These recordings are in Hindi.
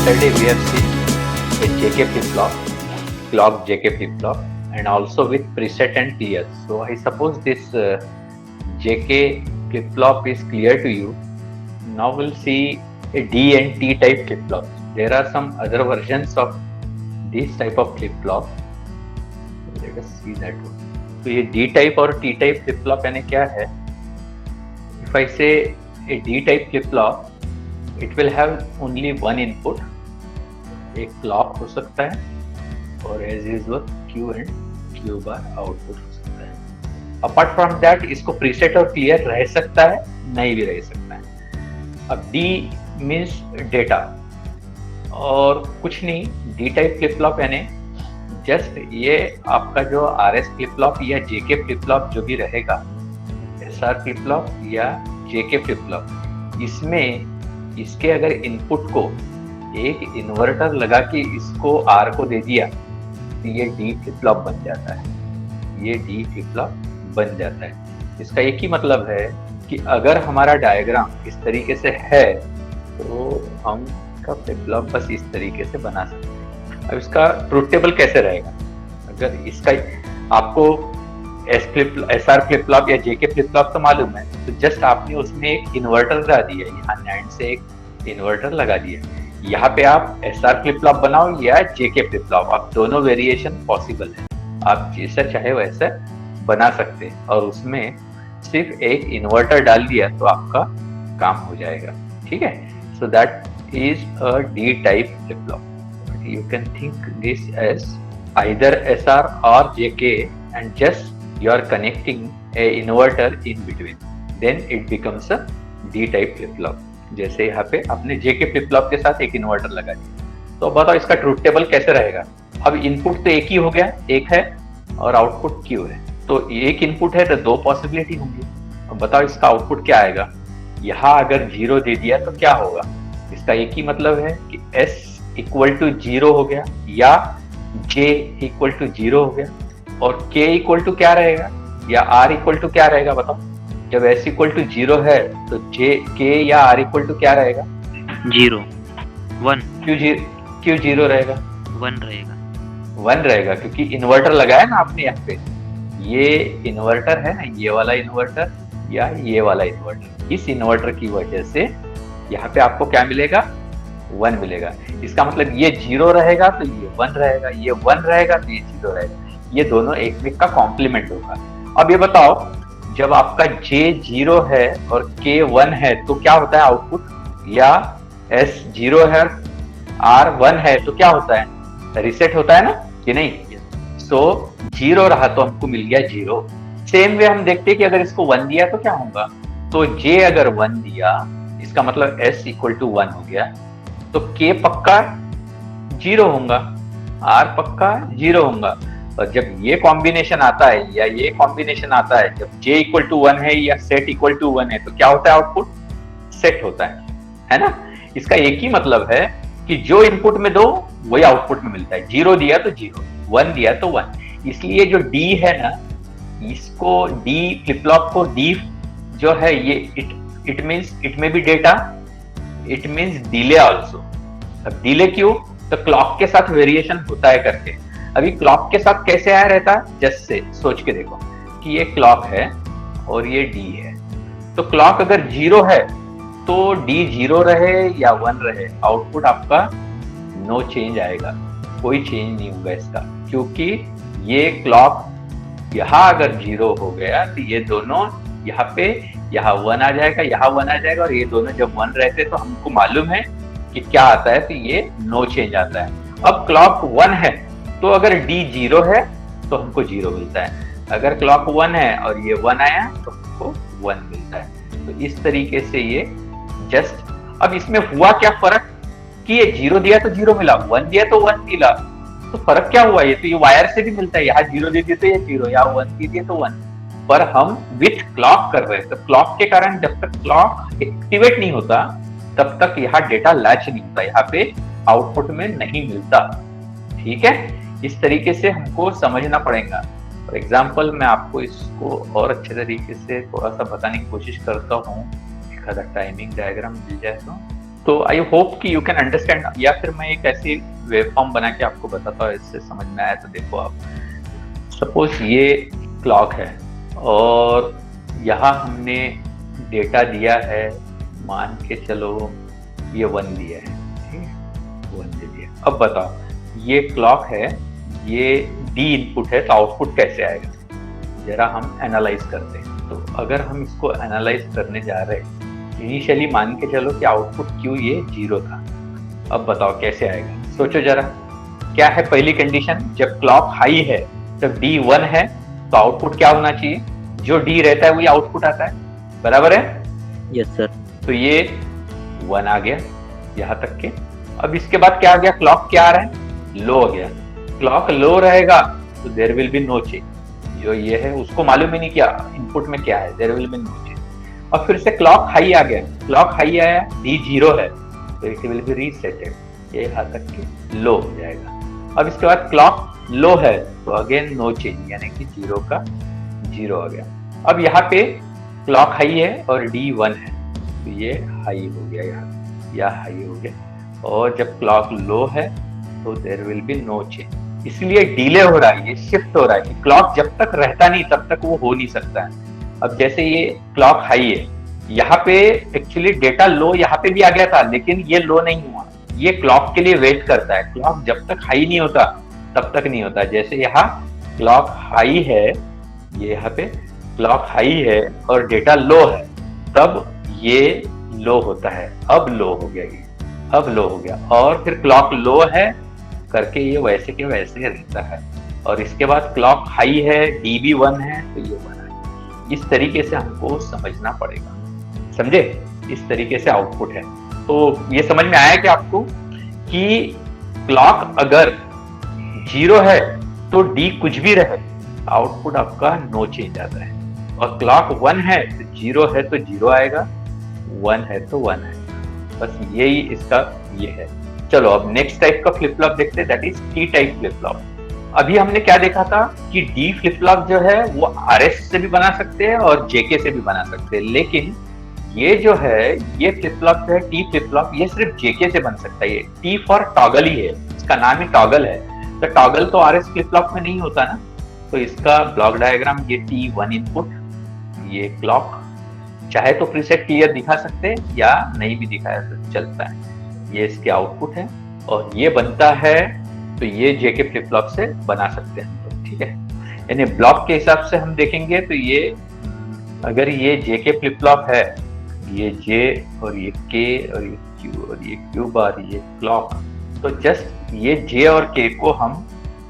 yesterday we have seen a JK flip-flop, clock JK flip-flop, and also with preset and clear. So I suppose this JK flip-flop is clear to you. Now we'll see a D and T type flip-flops. There are some other versions of this type of flip-flop. Let us see that one. तो ये D type और T type flip-flop यानी क्या है? If I say a D type flip-flop, it will have only one input. एक क्लॉक हो सकता है और as usual Q and Q bar output हो सकता है. अपार्ट फ्रॉम दैट इसको प्रीसेट और क्लियर रह सकता है, नहीं भी रह सकता है. अब D मीन्स डेटा और कुछ नहीं. D टाइप फ्लिप फ्लॉप यानी जस्ट ये आपका जो RS फ्लिप फ्लॉप या JK फ्लिप फ्लॉप जो भी रहेगा, SR फ्लिप फ्लॉप या JK फ्लिप फ्लॉप, इसमें इसके अगर इनपुट को एक इन्वर्टर लगा के इसको R को दे दिया तो ये D फ्लिप फ्लॉप बन जाता है. ये D फ्लिप फ्लॉप बन जाता है. इसका एक ही मतलब है कि अगर हमारा डायग्राम इस तरीके से है तो हम इसका फ्लिप फ्लॉप बस इस तरीके से बना सकते हैं. अब इसका ट्रुथ टेबल कैसे रहेगा? अगर इसका आपको SR फ्लिप फ्लॉप या JK फ्लिप फ्लॉप तो मालूम है, तो जस्ट आपने उसमें एक इन्वर्टर लगा दिया, यहाँ NAND से एक इन्वर्टर लगा दिया. यहाँ पे आप SR फ्लिप फ्लॉप बनाओ या JK फ्लिप फ्लॉप, आप दोनों वेरिएशन पॉसिबल है. आप जैसा चाहे वैसा बना सकते हैं और उसमें सिर्फ एक इन्वर्टर डाल दिया तो आपका काम हो जाएगा. ठीक है. So that is a D type flip flop. You can think this as either SR or JK and just you are connecting a inverter in between, then it becomes a D type flip flop. जैसे यहाँ पे आपने JK फ्लिप फ्लॉप के साथ एक इन्वर्टर लगा दिया. तो बताओ इसका ट्रुथ टेबल कैसे रहेगा? अब इनपुट तो एक ही हो गया, एक है और आउटपुट Q है. तो एक इनपुट है तो दो पॉसिबिलिटी होंगी. अब बताओ इसका आउटपुट क्या आएगा? यहाँ अगर 0 दे दिया तो क्या होगा? इसका एक ही मतलब है कि S इक्वल टू 0 हो गया या J इक्वल टू 0 हो गया और K इक्वल टू क्या रहेगा या R इक्वल टू क्या रहेगा? बताओ. जब S इक्वल टू 0 है तो K या R इक्वल टू क्या रहेगा? 0 1. क्यों 0 रहेगा? 1 रहेगा. 1 रहेगा क्योंकि इन्वर्टर लगाया ना आपने यहाँ पे. ये इन्वर्टर है ना, ये वाला इन्वर्टर या ये वाला इन्वर्टर. इस इन्वर्टर की वजह से यहाँ पे आपको क्या मिलेगा? 1 मिलेगा. इसका मतलब ये 0 रहेगा तो ये 1 रहेगा, ये 1 रहेगा तो ये 0 रहेगा. ये दोनों एक का कॉम्प्लीमेंट होगा. अब ये बताओ, जब आपका J 0 है और K 1 है तो क्या होता है आउटपुट? या S 0 है R 1 है तो क्या होता है? रिसेट होता है ना कि नहीं? सो 0 रहा तो हमको मिल गया 0. सेम वे हम देखते हैं कि अगर इसको 1 दिया तो क्या होगा? तो J अगर 1 दिया इसका मतलब S इक्वल टू 1 हो गया, तो K पक्का 0 होगा, R पक्का 0 होगा. और जब ये कॉम्बिनेशन आता है या ये कॉम्बिनेशन आता है, जब J इक्वल टू 1 है या सेट इक्वल टू 1 है तो क्या होता है आउटपुट? सेट होता है ना. इसका एक ही मतलब है कि जो इनपुट में दो वही आउटपुट में मिलता है. 0 दिया तो 0, 1 दिया तो 1. इसलिए जो D है ना, इसको D फ्लिप फ्लॉप को D जो है ये इट मीन्स इट में भी data, it means delay also. अब डिले क्यों? तो क्लॉक के साथ वेरिएशन होता है करके. अभी क्लॉक के साथ कैसे आया रहता है? जस्ट से सोच के देखो कि ये क्लॉक है और ये D है. तो क्लॉक अगर 0 है तो D 0 रहे या 1 रहे, आउटपुट आपका नो चेंज आएगा. कोई चेंज नहीं होगा इसका, क्योंकि ये क्लॉक यहाँ अगर 0 हो गया तो ये दोनों यहाँ पे यहाँ 1 आ जाएगा, यहाँ 1 आ जाएगा, और ये दोनों जब 1 रहते तो हमको मालूम है कि क्या आता है, तो ये नो चेंज आता है. अब क्लॉक 1 है तो अगर D 0 है तो हमको 0 मिलता है. अगर क्लॉक 1 है और ये 1 आया तो हमको 1 मिलता है. तो इस तरीके से ये जस्ट. अब इसमें हुआ क्या फर्क कि ये 0 दिया तो 0 मिला, 1 दिया तो 1 मिला. तो फर्क क्या हुआ? ये तो ये वायर से भी मिलता है. यहाँ 0 दे दिए तो ये 0, यहाँ 1 दे दिए तो 1. पर हम विथ क्लॉक कर रहे हैं, तो क्लॉक के कारण जब तक क्लॉक एक्टिवेट नहीं होता तब तक यहाँ डेटा लैच नहीं होता, यहाँ पे आउटपुट में नहीं मिलता. ठीक है. इस तरीके से हमको समझना पड़ेगा. फॉर एग्जाम्पल मैं आपको इसको और अच्छे तरीके से थोड़ा सा बताने की कोशिश करता हूँ. एक आधा टाइमिंग डायग्राम मिल जाए तो आई होप कि यू कैन अंडरस्टैंड, या फिर मैं एक ऐसी वेव फॉर्म बना के आपको बताता हूँ, इससे समझ में आया तो देखो आप, सपोज ये क्लॉक है और यहाँ हमने डेटा दिया है, मान के चलो ये 1 दिया है, ठीक है, 1 दे दिया। अब बताओ ये क्लॉक है, ये डी इनपुट है, तो आउटपुट कैसे आएगा, जरा हम एनालाइज करते हैं। तो अगर हम इसको एनालाइज करने जा रहे हैं, इनिशियली मान के चलो कि आउटपुट क्यू ये 0 था। अब बताओ कैसे आएगा, सोचो जरा। क्या है पहली कंडीशन, जब क्लॉक हाई है जब डी 1 है तो आउटपुट क्या होना चाहिए, जो डी रहता है वही आउटपुट आता है, बराबर है? Yes sir. तो ये 1 आ गया यहाँ तक के। अब इसके बाद क्या आ गया, क्लॉक क्या आ रहा है, लो हो गया। क्लॉक लो रहेगा तो there will be no change, जो ये है उसको मालूम ही नहीं क्या इनपुट में क्या है, there will be no change. अब फिर से क्लॉक हाई आ गया, क्लॉक हाई आया, डी 0 है तो इट विल बी रीसेटेड, ये यहाँ तक के लो हो जाएगा। अब इसके बाद क्लॉक लो है तो अगेन नो चेंज, यानी कि 0 का 0 आ गया। अब यहाँ पे क्लॉक हाई है और डी 1 है तो ये हाई हो गया, यहाँ या हाई हो गया। और जब क्लॉक लो है तो there will be no change, इसलिए डिले हो रहा है, ये शिफ्ट हो रहा है कि क्लॉक जब तक रहता नहीं तब तक वो हो नहीं सकता है। अब जैसे ये क्लॉक हाई है, यहाँ पे एक्चुअली डेटा लो यहाँ पे भी आ गया था, लेकिन ये लो नहीं हुआ, ये क्लॉक के लिए वेट करता है। क्लॉक जब तक हाई नहीं होता तब तक नहीं होता। जैसे यहाँ क्लॉक हाई है, ये यहाँ पे क्लॉक हाई है और डेटा लो है, तब ये लो होता है। अब लो हो गया, ये अब लो हो गया, और फिर क्लॉक लो है करके ये वैसे के वैसे रहता है। और इसके बाद क्लॉक हाई है, डी भी 1 है तो ये 1 है। इस तरीके से हमको समझना पड़ेगा, समझे? इस तरीके से आउटपुट है। तो ये समझ में आया कि आपको कि क्लॉक अगर 0 है तो डी कुछ भी रहे, आउटपुट आपका नो चेंज आता है। और क्लॉक 1 है तो 0 है तो 0 आएगा, 1 है तो 1 आएगा। बस यही इसका ये है। चलो अब नेक्स्ट टाइप का फ्लिप फ्लॉप देखते हैं, that is T type flip flop. अभी हमने क्या देखा था कि डी फ्लिप फ्लॉप जो है वो आरएस से भी बना सकते हैं और जेके से भी बना सकते हैं, लेकिन ये जो है ये फ्लिप फ्लॉप जो है टी फ्लिप फ्लॉप, ये सिर्फ जेके से बन सकता है। ये टी फॉर टॉगल ही है, इसका नाम ही टॉगल है। तो टॉगल तो आरएस फ्लिप फ्लॉप में नहीं होता ना, तो इसका ब्लॉक डायग्राम ये T1 इनपुट, ये क्लॉक, चाहे तो प्रीसेट क्लियर दिखा सकते हैं या नहीं भी दिखाया तो चलता है। ये इसके आउटपुट है और ये बनता है, तो ये जेके फ्लिप फ्लॉप से बना सकते हैं, तो ठीक है। यानी ब्लॉक के हिसाब से हम देखेंगे तो ये, अगर ये जेके फ्लिप फ्लॉप है, ये जे और ये के और ये क्यू और ये क्यू बार, ये क्लॉक, तो जस्ट ये जे और के को हम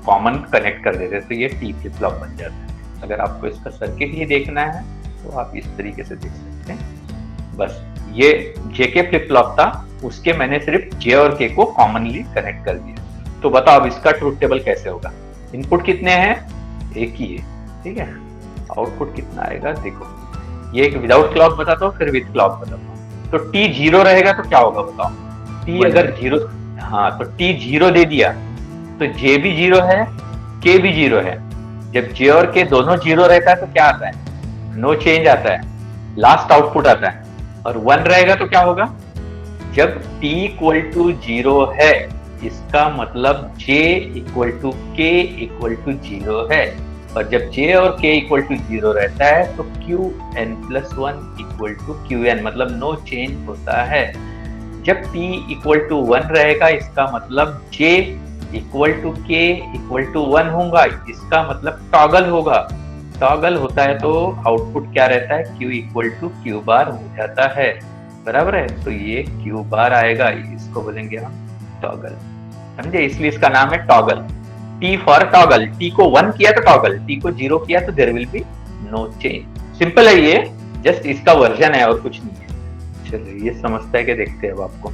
कॉमन कनेक्ट कर देते हैं तो ये टी फ्लिप फ्लॉप बन जाता है। अगर आपको इसका सर्किट ही देखना है तो आप इस तरीके से देख सकते हैं। बस ये जेके फ्लिप फ्लॉप था, उसके मैंने सिर्फ जे और के को कॉमनली कनेक्ट कर दिया। तो बताओ अब इसका ट्रूथ टेबल कैसे होगा। इनपुट कितने हैं, एक ही है, ठीक है। आउटपुट कितना आएगा देखो, ये एक विदाउट क्लॉक बताता हूँ, फिर विद क्लॉक बताता हूँ। तो टी 0 रहेगा तो क्या होगा बताओ, टी अगर 0, हाँ तो टी 0 दे दिया तो जे भी 0 है, के भी 0 है। जब जे और के दोनों 0 रहता है तो क्या आता है, नो चेंज आता है, लास्ट आउटपुट आता है। और 1 रहेगा तो क्या होगा, जब t इक्वल टू 0 है इसका मतलब j equal to k equal to 0 है। और जब j और k इक्वल टू 0 रहता है तो qn plus 1 equal to qn, मतलब नो चेंज होता है। जब t इक्वल टू 1 रहेगा इसका मतलब j equal to k equal to 1 होगा, इसका मतलब टॉगल होगा। टॉगल होता है तो आउटपुट क्या रहता है, q इक्वल टू q बार हो जाता है, बराबर है। तो ये q बार आएगा, इसको बोलेंगे हम टॉगल, समझे? इसलिए इसका नाम है toggle, t for toggle. t को 1 किया तो टॉगल, t को 0 किया तो there will be no change. Simple है ये, जस्ट इसका वर्जन है और कुछ नहीं है। चलो ये समझता है कि देखते हैं अब आपको।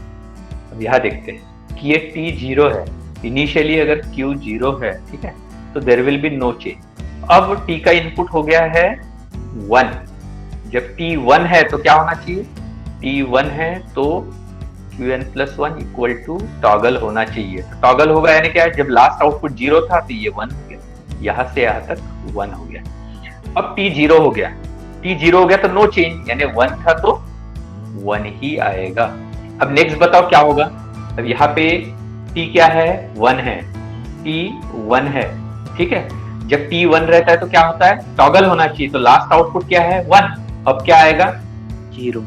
अब यहाँ देखते हैं कि ये t 0 है, इनिशियली अगर q 0 है, ठीक है, तो there will be no change. अब t का इनपुट हो गया है 1, जब t 1 है तो क्या होना चाहिए, t 1 है तो qn plus 1 equal to toggle होना चाहिए। तो टॉगल होगा यानी क्या है, जब लास्ट आउटपुट 0 था तो ये 1 हो गया, यहाँ से यहाँ तक 1 हो गया। अब t 0 हो गया, t 0 हो गया तो नो चेंज, यानी 1 था तो 1 ही आएगा। अब नेक्स्ट बताओ क्या होगा। अब यहाँ पे t क्या है, 1 है, t 1 है, ठीक है। जब t 1 रहता है तो क्या होता है, टॉगल होना चाहिए, तो लास्ट आउटपुट क्या है, 1। अब क्या आएगा, 0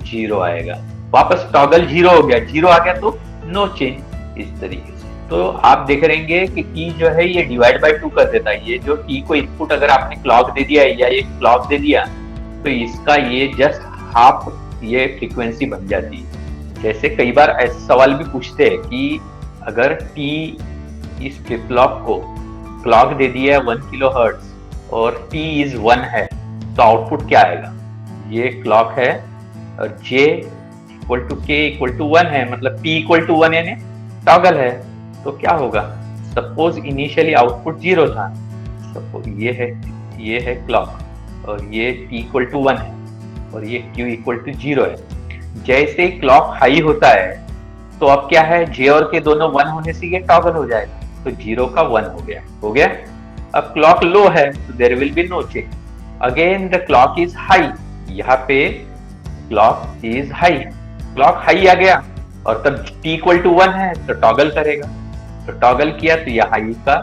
0 आएगा। वापस टॉगल 0 हो गया, 0 आ गया तो नो चेंज, इस तरीके से। तो आप देख रहेंगे कि t जो है ये डिवाइड बाय 2 कर देता है। ये जो t को इनपुट अगर आपने क्लॉक दे दिया या ये क्लॉक दे दिया तो इसका ये जस्ट हाफ ये फ्रीक्वेंसी बन जाती है। जैसे कई बार ऐसे सवाल भी पूछते हैं कि अगर t इस फ्लिप फ्लॉप को क्लॉक दे दिया है 1 किलो हर्ट्ज और t इज 1 है तो आउटपुट क्या आएगा। ये क्लॉक है और j equal to k equal to 1 है, मतलब t इक्वल टू 1 यानी टॉगल है। तो क्या होगा, सपोज इनिशियली आउटपुट 0 था, सपोज ये है क्लॉक और ये t इक्वल टू 1 है और ये q इक्वल टू 0 है। जैसे ही क्लॉक हाई होता है तो अब क्या है, j और k दोनों 1 होने से ये टॉगल हो जाएगा, तो 0 का 1 हो गया। अब क्लॉक लो है तो there will be no change. Again the clock is high, यहाँ पे clock is high, clock high आ गया और तब t इक्वल टू 1 है तो टॉगल करेगा, तो टॉगल किया तो यह हाई का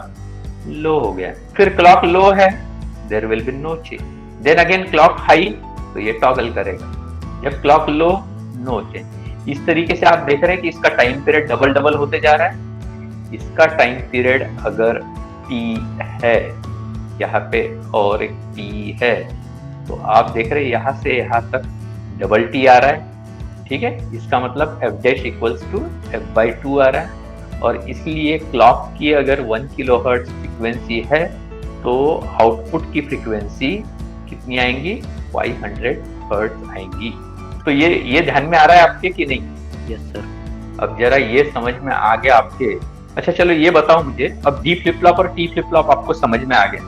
लो हो गया। फिर क्लॉक लो है, there will be no change. Then again clock high तो ये टॉगल करेगा, जब क्लॉक लो नो चेंज। इस तरीके से आप देख रहे हैं कि इसका टाइम पीरियड डबल डबल होते जा रहा है। इसका टाइम पीरियड अगर t है यहाँ पे और एक t है तो आप देख रहे हैं यहाँ से यहाँ तक डबल t आ रहा है, ठीक है। इसका मतलब f dash equals to f by 2 आ रहा है और इसलिए क्लॉक की अगर 1 किलो हर्ट्ज फ्रीक्वेंसी है तो आउटपुट की फ्रीक्वेंसी कितनी आएंगी, 500 हर्ट्ज आएंगी। तो ये ध्यान में आ रहा है आपके कि नहीं? Yes sir. अब जरा ये समझ में आ गया आपके। अच्छा चलो ये बताओ मुझे, अब डी फ्लिप फ्लॉप और टी फ्लिप फ्लॉप आपको समझ में आ गया।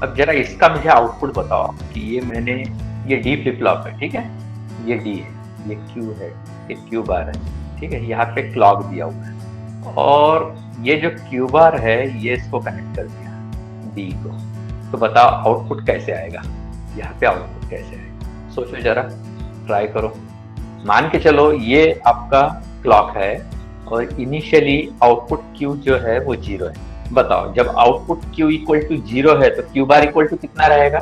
अब जरा इसका मुझे आउटपुट बताओ कि ये डी फ्लिप फ्लॉप है, ठीक है, ये डी है, ये क्यू है, ये क्यू बार है, ठीक है, यहाँ पे क्लॉक दिया हुआ है और ये जो क्यू बार है ये इसको कनेक्ट कर दिया डी को। तो बताओ आउटपुट कैसे आएगा, यहाँ पे आउटपुट कैसे आएगा, सोचो जरा, ट्राई करो। मान के चलो ये आपका क्लॉक है और इनिशियली आउटपुट Q जो है वो 0 है। बताओ जब आउटपुट Q इक्वल टू 0 है तो Q बार इक्वल टू कितना रहेगा,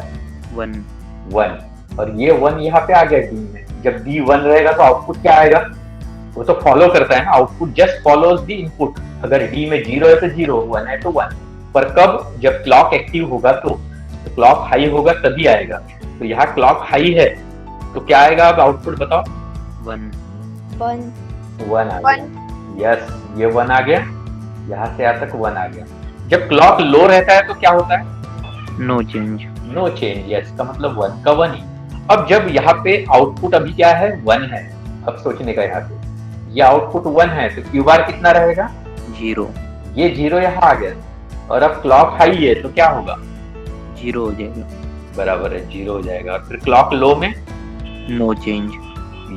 1। और ये 1 यहाँ पे आ गया D में। जब D 1 रहेगा तो आउटपुट क्या आएगा, वो तो फॉलो करता है ना, output just follows the input. अगर D में 0 है तो 0, 1 है तो 1। पर कब, जब क्लॉक एक्टिव होगा तो क्लॉक हाई होगा तभी आएगा। तो यहाँ क्लॉक हाई है तो क्या आएगा, अब आउटपुट बताओ, 1 आ गया। यस, ये 1 आ गया, यहाँ से यहाँ तक 1 आ गया। जब क्लॉक लो रहता है तो क्या होता है, नो चेंज। यस का मतलब 1 का 1 ही। अब जब यहाँ पे आउटपुट अभी क्या है, 1 है। अब सोचने का यहाँ पे ये आउटपुट 1 है तो क्यू बार कितना रहेगा, 0। ये 0 यहाँ आ गया और अब क्लॉक हाई है तो क्या होगा, 0 हो जाएगा। बराबर है, 0 हो जाएगा। और फिर क्लॉक लो में नो चेंज।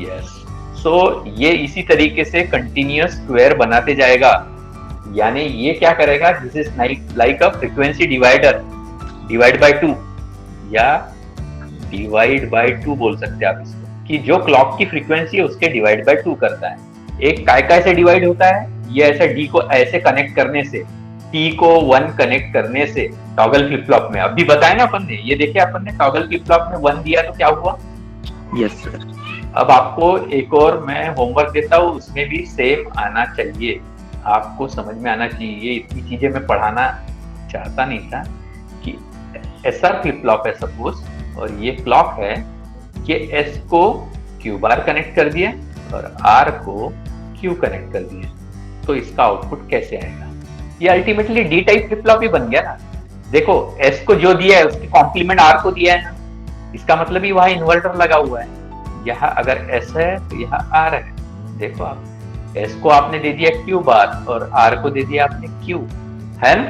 यस। सो ये इसी तरीके से कंटिन्यूअस स्क्वायर बनाते जाएगा, यानी ये क्या करेगा, this is like a frequency divider, divide by 2 या डिवाइड बाय 2 बोल सकते हैं आप इसको, कि जो क्लॉक की फ्रीक्वेंसी है उसके डिवाइड बाय 2 करता है। एक काय से डिवाइड होता है, ये ऐसा डी को ऐसे कनेक्ट करने से, टी को 1 कनेक्ट करने से टॉगल फ्लिप फ्लॉप में। अभी बताया ना अपन ने, ये देखिए अपन ने टॉगल फ्लिप फ्लॉप में 1 दिया तो क्या हुआ। Yes sir. अब आपको एक और मैं होमवर्क देता हूँ, उसमें भी सेम आना चाहिए, आपको समझ में आना चाहिए। ये इतनी चीजें मैं पढ़ाना चाहता नहीं था कि ऐसा फ्लिप फ्लॉप है सपोज, और ये क्लॉक है कि एस को क्यू बार कनेक्ट कर दिया और आर को क्यू कनेक्ट कर दिया, तो इसका आउटपुट कैसे आएगा। ये ultimately d type flip flop ही बन गया ना। देखो एस को जो दिया है उसके कॉम्प्लीमेंट आर को दिया है ना, इसका मतलब ही वहां इन्वर्टर लगा हुआ है। यहाँ अगर एस है तो यहाँ आर है। देखो आप एस को आपने दे दिया क्यू बार और आर को दे दिया आपने क्यू, है ना।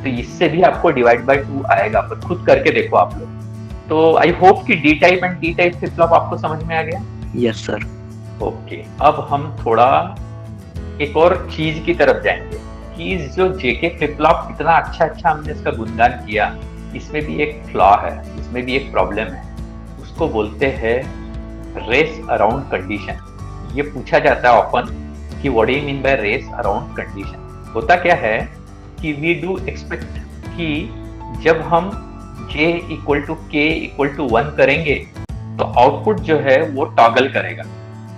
तो इससे भी आपको डिवाइड बाय 2 आएगा, पर खुद करके देखो आप लोग। तो आई होप कि D type and T type flip flop आपको समझ में आ गया। Yes sir. ओके, अब हम थोड़ा एक और चीज की तरफ जाएंगे कि जो जेके फ्लिप फ्लॉप इतना अच्छा हमने इसका गुणगान किया, इसमें भी एक फ्लॉ है, इसमें भी एक प्रॉब्लम है। उसको बोलते हैं रेस अराउंड कंडीशन, ये पूछा जाता है ऑफन कि what do you mean by race around condition. होता क्या है कि वी डू एक्सपेक्ट कि जब हम j equal to k equal to 1 करेंगे तो आउटपुट जो है वो टॉगल करेगा,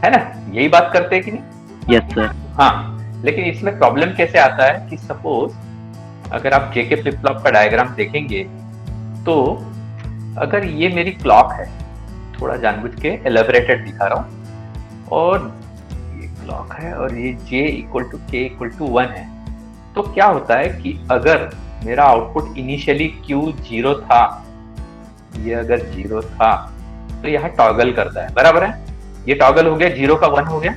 है ना? यही बात करते हैं कि नहीं? Yes sir. हाँ, लेकिन इसमें प्रॉब्लम कैसे आता है कि सपोज अगर आप जेके फ्लिप फ्लॉप का डायग्राम देखेंगे तो अगर ये मेरी क्लॉक है, थोड़ा जानबूझ के एलेबरेटेड दिखा रहा हूं, और ये क्लॉक है और ये j equal to k equal to 1 है, तो क्या होता है कि अगर मेरा आउटपुट इनिशियली Q 0 था, ये अगर 0 था तो यहाँ टॉगल करता है, बराबर है? ये टॉगल हो गया, 0 का 1 हो गया।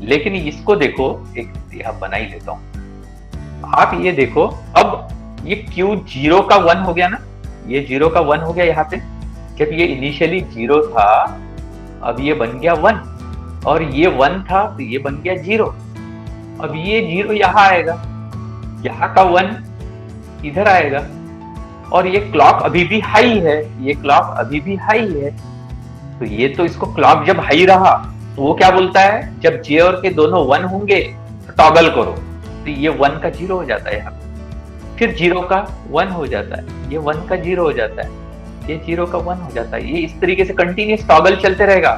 लेकिन इसको देखो, एक यहाँ बना ही लेता हूं, आप ये देखो, अब ये Q 0 का 1 हो गया ना, ये 0 का 1 हो गया यहाँ पे। जब ये इनिशियली 0 था, अब ये बन गया 1, और ये 1 था तो ये बन गया 0। अब ये 0 यहाँ आएगा, यहाँ का 1 इधर आएगा, और ये क्लॉक अभी भी हाई है, ये क्लॉक अभी भी हाई है। तो ये तो इसको क्लॉक जब हाई रहा तो वो क्या बोलता है, जब जे और के दोनों 1 होंगे तो टॉगल करो, तो ये 1 का 0 हो जाता है यहाँ, फिर 0 का 1 हो जाता है, ये 1 का 0 हो जाता है, ये 0 का 1 हो जाता है। ये इस तरीके से कंटिन्यूस टॉगल चलते रहेगा,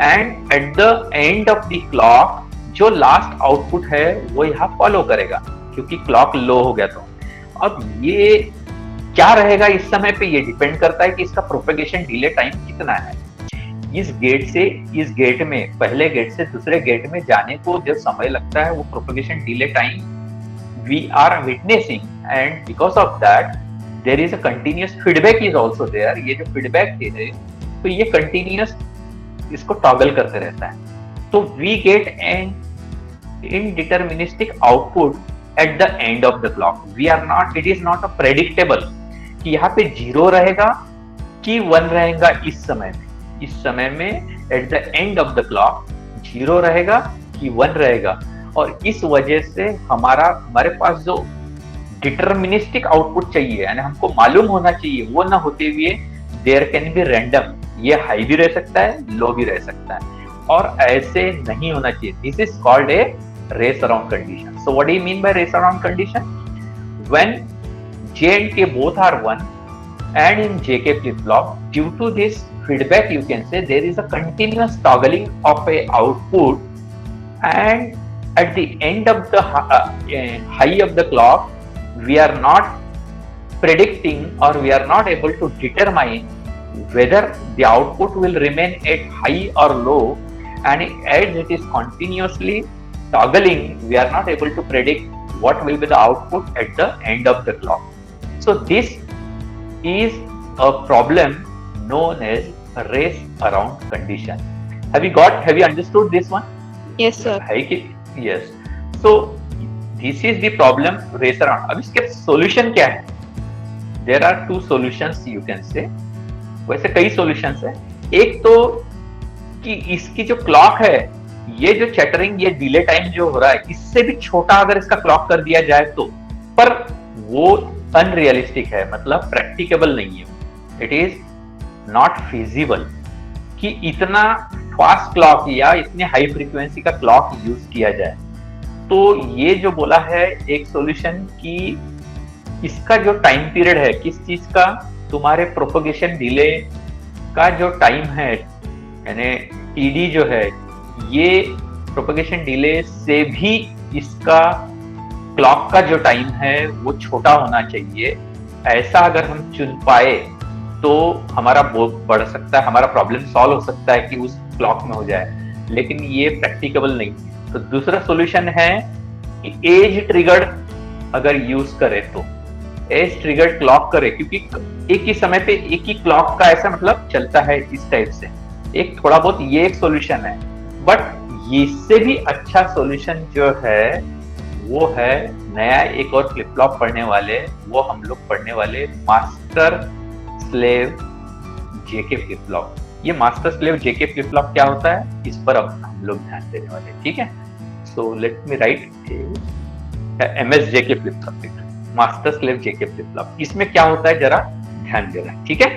and at the end of the clock जो लास्ट आउटपुट है वो यहाँ फॉलो करेगा, क्योंकि क्लॉक लो हो गया। तो अब ये क्या रहेगा इस समय पे, ये डिपेंड करता है कि इसका प्रोपेगेशन डिले टाइम कितना है। इस गेट से इस गेट में, पहले गेट से दूसरे गेट में जाने को जो समय लगता है वो propagation delay time we are witnessing, and because of that there is a continuous feedback is also there। ये जो feedback है तो ये continuous इसको टॉगल करते रहता है। तो we get an indeterministic output at the end of the clock। we are not, it is not a predictable कि यहाँ पे 0 रहेगा कि 1 रहेगा इस समय में। इस समय में at the end of the clock 0 रहेगा कि 1 रहेगा, और इस वजह से हमारे पास जो डिटर्मिनिस्टिक आउटपुट चाहिए, यानी हमको मालूम होना चाहिए, वो ना होते हुए देयर कैन बी रैंडम, ये हाई भी रह सकता है, लो भी रह सकता है, और ऐसे नहीं होना चाहिए। This is called a race around condition. So what do you mean by race around condition? When J and K both are 1, and in JK flip flop, due to this feedback, you can say there is a continuous toggling of a output, and at the end of the high of the clock, we are not predicting, or we are not able to determine whether the output will remain at high or low, and as it is continuously toggling, we are not able to predict what will be the output at the end of the clock. So this is a problem known as a race around condition. Have you understood this one? Yes sir। Yes। So this is the problem race around। अब इसके solution क्या है? There are two solutions you can say। वैसे कई solutions है। एक तो कि इसकी जो क्लॉक है, ये जो चैटरिंग, ये डिले टाइम जो हो रहा है, इससे भी छोटा अगर इसका क्लॉक कर दिया जाए तो, पर वो अनरियलिस्टिक है, मतलब प्रैक्टिकेबल नहीं है। इट इज नॉट फिजिबल कि इतना फास्ट क्लॉक या इतने हाई फ्रीक्वेंसी का क्लॉक यूज किया जाए। तो ये जो बोला है एक सॉल्यूशन कि इसका जो टाइम पीरियड है, किस चीज का, तुम्हारे प्रोपगेशन डिले का जो टाइम है, यानी टीडी जो है, ये प्रोपगेशन डिले से भी इसका क्लॉक का जो टाइम है वो छोटा होना चाहिए। ऐसा अगर हम चुन पाए तो हमारा बहुत बढ़ सकता है, हमारा प्रॉब्लम सॉल्व हो सकता है कि उस क्लॉक में हो जाए, लेकिन ये प्रैक्टिकेबल नहीं। तो दूसरा सॉल्यूशन है कि एज ट्रिगर्ड अगर यूज करे तो एज ट्रिगर्ड क्लॉक करे, क्योंकि एक ही समय पे एक ही क्लॉक का ऐसा मतलब चलता है इस टाइप से। एक थोड़ा बहुत ये एक सॉल्यूशन है, बट इससे भी अच्छा सॉल्यूशन जो है वो है नया एक और फ्लिप फ्लॉप पढ़ने वाले, वो हम लोग पढ़ने वाले master slave JK flip flop. ये master slave JK flip flop क्या होता है, इस पर अब हम लोग ध्यान देने वाले हैं, ठीक है? So let me right MS जेके flip flop, master slave JK flip flop. इसमें क्या होता है जरा ध्यान देना, ठीक है?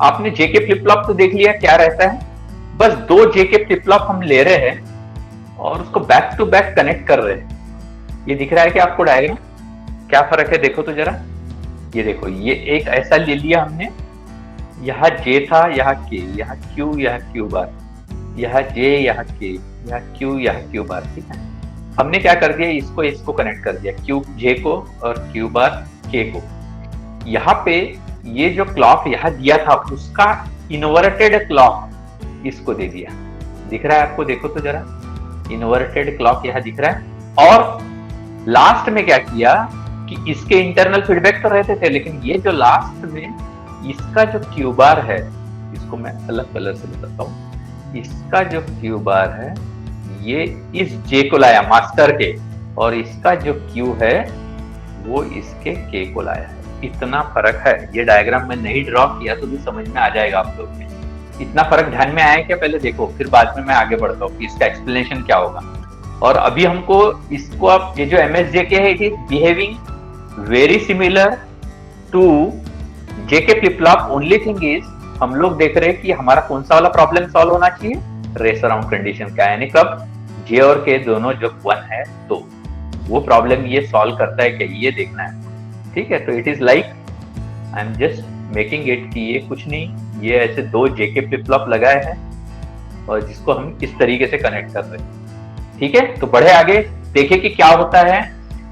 आपने जेके फ्लिप फ्लॉप तो देख लिया क्या रहता है। बस 2 जेके फ्लिप फ्लॉप हम ले रहे हैं और उसको बैक टू बैक कनेक्ट कर रहे हैं। ये दिख रहा है कि आपको डायग्राम? क्या फर्क है देखो तो जरा। ये देखो, ये एक ऐसा ले लिया हमने, यहाँ जे था, यहाँ के, यहाँ क्यू, यहाँ क्यू बार, यहाँ जे, यहाँ के, यहाँ क्यू, यहाँ क्यू बार। ठीक है, हमने क्या कर दिया, इसको कनेक्ट कर दिया, क्यू जे को और क्यू बार के को। यहाँ पे ये जो क्लॉक यहाँ दिया था उसका इन्वर्टेड क्लॉक इसको दे दिया। दिख रहा है आपको? देखो तो जरा, इन्वर्टेड क्लॉक यहाँ दिख रहा है। और लास्ट में क्या किया कि इसके इंटरनल फीडबैक तो रहते थे, लेकिन ये जो लास्ट में इसका जो क्यू बार है, इसको मैं अलग कलर से बताता हूँ, इसका जो क्यू बार है ये इस जे को लाया मास्टर के, और इसका जो क्यू है वो इसके के को लाया है। इतना फर्क है। ये डायग्राम में नहीं ड्रॉ किया तो भी समझ में आ जाएगा आप लोग में। इतना फर्क ध्यान में आया क्या? पहले देखो, फिर बाद में मैं आगे बढ़ता हूँ कि इसका एक्सप्लेनेशन क्या होगा। और अभी हमको इसको, आप ये जो MSJK है, it is behaving very similar to JK flip flop. Only thing is हम लोग देख रहे हैं कि हमारा कौन सा वाला प्रॉब्लम सॉल्व होना चाहिए, रेस अराउंड कंडीशन का, यानी कब जे और के दोनों जब 1 है तो वो प्रॉब्लम ये सॉल्व करता है क्या, ये देखना है। ठीक है, तो it is like I am just making it कि ये कुछ नहीं, ये ऐसे 2 जेके फ्लिप फ्लॉप लगाए हैं और जिसको हम इस तरीके से कनेक्ट कर रहे हैं। ठीक है, तो बढ़े आगे, देखें कि क्या होता है।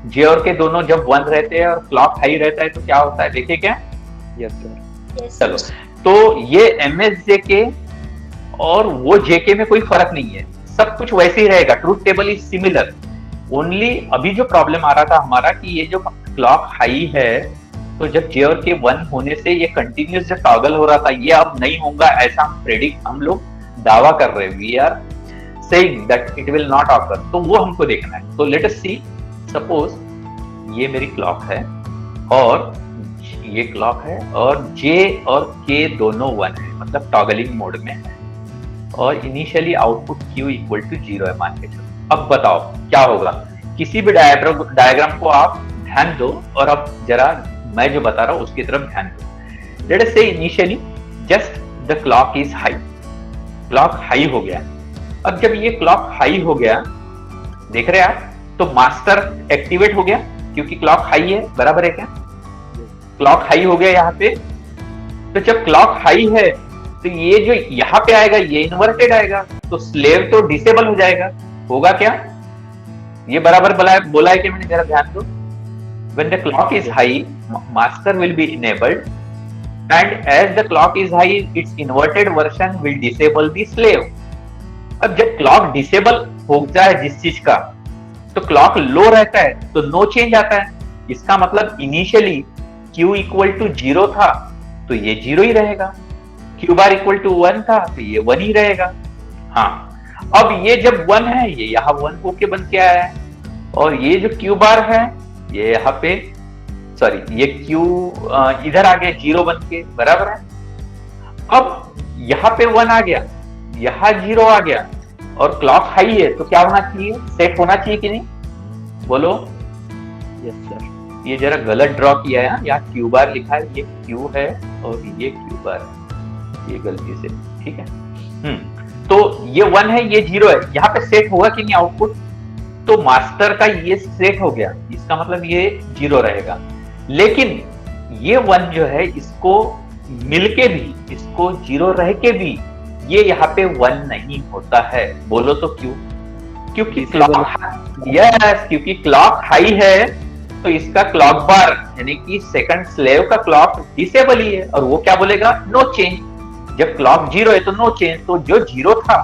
जे और के दोनों जब 1 रहते हैं और क्लॉक हाई रहता है तो क्या होता है, देखिए क्या। Yes sir. चलो, तो ये MSJK और वो JK में कोई फर्क नहीं है, सब कुछ वैसे ही रहेगा। Truth table is similar. Only अभी जो प्रॉब्लम आ रहा था हमारा कि ये जो क्लॉक हाई है, तो जब जे और के 1 होने से ये कंटिन्यूस जो टॉगल हो रहा था, ये अब नहीं होगा, ऐसा हम लोग दावा कर रहे हैं। We are saying that it will not occur. तो वो हमको देखना है। तो लेट अस सी, सपोज ये मेरी क्लॉक है और ये क्लॉक है और जे और के दोनों 1 है, मतलब टॉगलिंग मोड में है, और initially output Q equal to 0 है मान के चलो। अब बताओ क्या होगा। किसी भी डायग्राम को आप ध्यान दो और अब जरा मैं जो बता रहा हूं उसकी तरफ ध्यान दो। लेट अस से initially just the clock is high, clock high हो गया। अब जब ये क्लॉक हाई हो गया, देख रहे हैं आप, तो मास्टर एक्टिवेट हो गया क्योंकि क्लॉक हाई है, बराबर है क्या? क्लॉक हाई हो गया यहाँ पे। तो जब क्लॉक हाई है तो ये जो यहाँ पे आएगा ये इन्वर्टेड आएगा, तो स्लेव तो डिसेबल हो जाएगा। होगा क्या? ये बराबर बोला है कि मैंने, जरा ध्यान दो। When the clock is high, master will be enabled, and as the clock is high, its inverted version will disable the slave. अब जब क्लॉक डिसेबल हो जाए जिस चीज का, तो क्लॉक लो रहता है तो नो चेंज आता है। इसका मतलब इनिशियली Q इक्वल टू 0 था तो ये 0 ही रहेगा, Q बार इक्वल टू 1 था तो ये 1 ही रहेगा। हाँ, अब ये जब 1 है, ये यहाँ 1 होके बन के आया है, और ये जो Q बार है ये यहाँ पे, सॉरी, ये Q इधर आ गया 0 बन के, बराबर है। अब यहाँ पे 1 आ गया, यहाँ 0 आ गया, और क्लॉक हाई है तो क्या होना चाहिए, सेट होना चाहिए कि नहीं, बोलो। Yes sir. ये जरा गलत ड्रॉ किया है, यहाँ Q बार लिखा है, ये Q है और ये Q बार है, ये गलती से, ठीक है। तो ये 1 है, ये 0 है, यहाँ पे सेट होगा कि नहीं आउटपुट, तो मास्टर का ये सेट हो गया, इसका मतलब ये 0 रहेगा। लेकिन ये 1 जो है, इसको मिलके भी, इसको 0 रह के भी ये यहाँ पे 1 नहीं होता है। बोलो तो क्यों? क्योंकि क्योंकि क्लॉक हाई है तो इसका क्लॉक बार यानी कि सेकंड स्लेव का क्लॉक डिसेबल ही है, और वो क्या बोलेगा, नो चेंज। जब क्लॉक 0 है तो नो चेंज, तो जो 0 था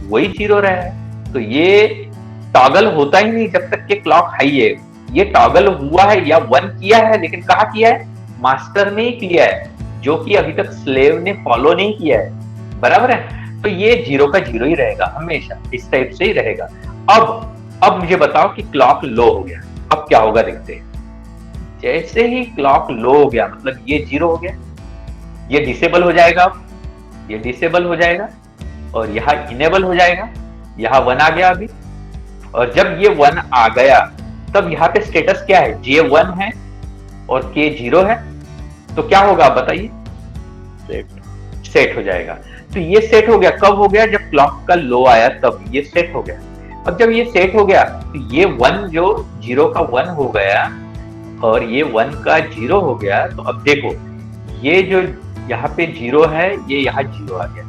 वही 0 रहा। तो ये टॉगल होता ही नहीं जब तक कि क्लॉक हाई है। ये टॉगल हुआ है या 1 किया है, लेकिन कहाँ किया है, मास्टर में ही किया है, जो कि अभी तक स्लेव ने फॉलो नहीं किया है, बराबर है। तो ये 0 का 0 ही रहेगा, हमेशा इस टाइप से ही रहेगा। अब मुझे बताओ कि क्लॉक लो हो गया, अब क्या होगा देखते हैं। जैसे ही क्लॉक लो हो गया, मतलब ये 0 हो गया, ये डिसेबल हो जाएगा, अब ये डिसेबल हो जाएगा और यहाँ इनेबल हो जाएगा, यहाँ 1 आ गया अभी। और जब ये 1 आ गया तब यहाँ पे स्टेटस क्या है, J 1 है और K 0 है, तो क्या होगा बताइए, सेट हो जाएगा। तो ये सेट हो गया, कब हो गया? जब क्लॉक का लो आया तब ये सेट हो गया। अब जब ये सेट हो गया तो ये 1 जो 0 का 1 हो गया और ये 1 का 0 हो गया। तो अब देखो ये जो यहाँ पे 0 है ये यहाँ 0 आ गया,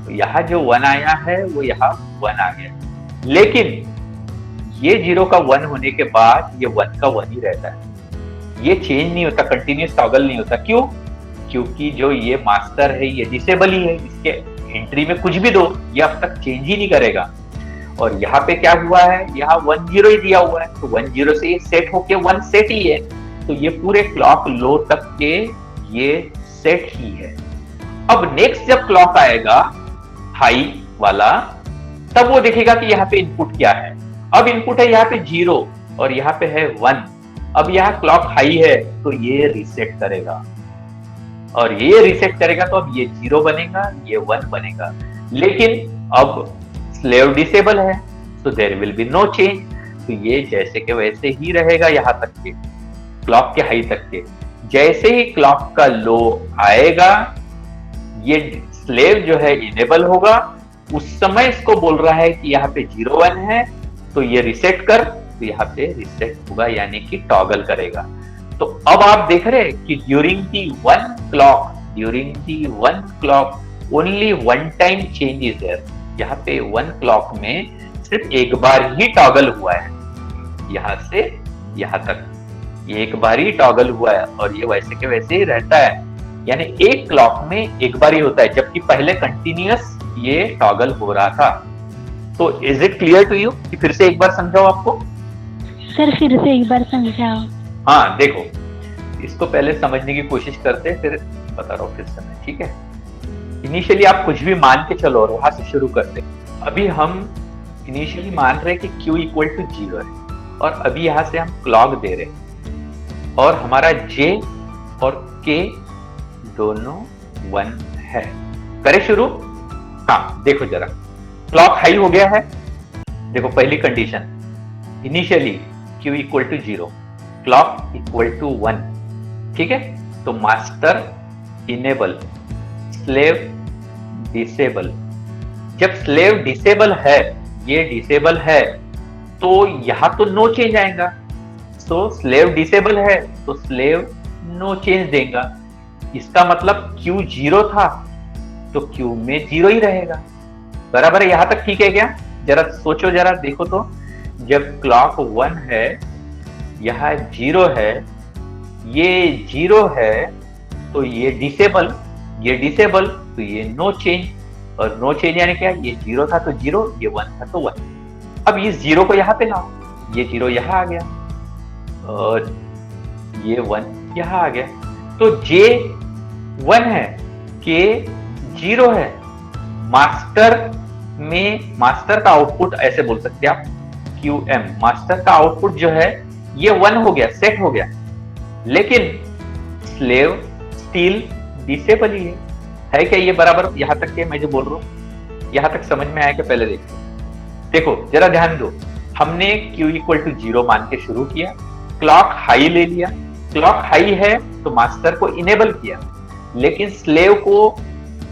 तो यहाँ जो 1 आया है वो यहाँ 1 आ गया। लेकिन ये 0 का 1 होने के बाद ये 1 का 1 ही रहता है, ये चेंज नहीं होता, कंटिन्यूस टॉगल नहीं होता। क्यों? क्योंकि जो ये मास्टर है ये डिसेबल ही है, इसके एंट्री में कुछ भी दो ये अब तक चेंज ही नहीं करेगा। और यहाँ पे क्या हुआ है, यहाँ 1 0 ही दिया हुआ है, तो 1 0 से ये सेट होके 1 सेट ही है, तो ये पूरे क्लॉक लो तक के ये सेट ही है। अब नेक्स्ट जब क्लॉक आएगा हाई वाला, तब वो देखेगा कि यहाँ पे इनपुट क्या है। अब इनपुट है यहाँ पे 0 और यहाँ पे है 1। अब यहाँ क्लॉक हाई है तो ये रीसेट करेगा, और ये रीसेट करेगा तो अब ये 0 बनेगा, ये 1 बनेगा। लेकिन अब स्लेव डिसेबल है, so there will be no change, तो ये जैसे के वैसे ही रहेगा यहाँ तक के, क्लॉक के हाई तक के। जैसे ही क्लॉक का लो आएगा ये स्लेव जो है इनेबल होगा, उस समय इसको बोल रहा है कि यहाँ पे 0 1 है तो ये रिसेट कर, तो यहाँ पे रिसेट होगा यानी कि टॉगल करेगा। तो अब आप देख रहे हैं कि during the one clock only one time change is there. यहाँ पे 1 क्लॉक में सिर्फ एक बार ही टॉगल हुआ है, यहाँ से यहाँ तक ये एक बार ही टॉगल हुआ है, और ये वैसे के वैसे ही रहता है, यानी एक क्लॉक में एक बार ही होता है, जबकि पहले कंटिन्यूअस ये टॉगल हो रहा था। तो is it clear to you? कि फिर से एक बार समझाओ आपको? सर फिर से एक बार समझाओ। हाँ देखो, इसको पहले समझने की कोशिश करते हैं, फिर बता रहा हूँ फिर से मैं, ठीक है? इनिशियली आप कुछ भी मान के चलो और वहां से शुरू करते हैं। अभी हम इनिशियली मान रहे हैं कि Q इक्वल टू 0 है, और अभी यहाँ से हम क्लॉक दे रहे हैं, और हमारा J और K दोनों 1 है। करें शुरू? हाँ देखो जरा, क्लॉक हाई हो गया है। देखो पहली condition, initially Q equal to 0, clock equal to 1, ठीक है? तो मास्टर इनेबल, स्लेव डिसेबल। जब स्लेव डिसेबल है, ये डिसेबल है, तो यहां तो नो चेंज आएगा। तो स्लेव डिसेबल है तो स्लेव नो चेंज देगा। इसका मतलब Q 0 था तो Q में 0 ही रहेगा। बराबर है? यहां तक ठीक है क्या? जरा सोचो, जरा देखो तो, जब क्लॉक 1 है, यहाँ 0 है, ये 0 है, तो ये डिसेबल, ये डिसेबल, तो ये नो चेंज, और नो चेंज यानी क्या? ये 0 था तो 0, ये 1 था तो 1। अब इस 0 को यहाँ पे लाओ, ये 0 यहाँ आ गया और ये 1 यहाँ आ गया, तो J 1 है, K 0 है। मास्टर में, मास्टर का आउटपुट ऐसे बोल सकते हैं आप, QM, मास्टर का आउटपुट जो है ये 1 हो गया, सेट हो गया, लेकिन स्लेव स्टिल डिसेबल ही है क्या? ये बराबर यहाँ तक के मैं जो बोल रहा हूँ, यहाँ तक समझ में आया कि पहले देखो जरा ध्यान दो। हमने Q इक्वल टू 0 मान के शुरू किया, क्लॉक हाई ले लिया, क्लॉक हाई है तो मास्टर को इनेबल किया, लेकिन स्लेव को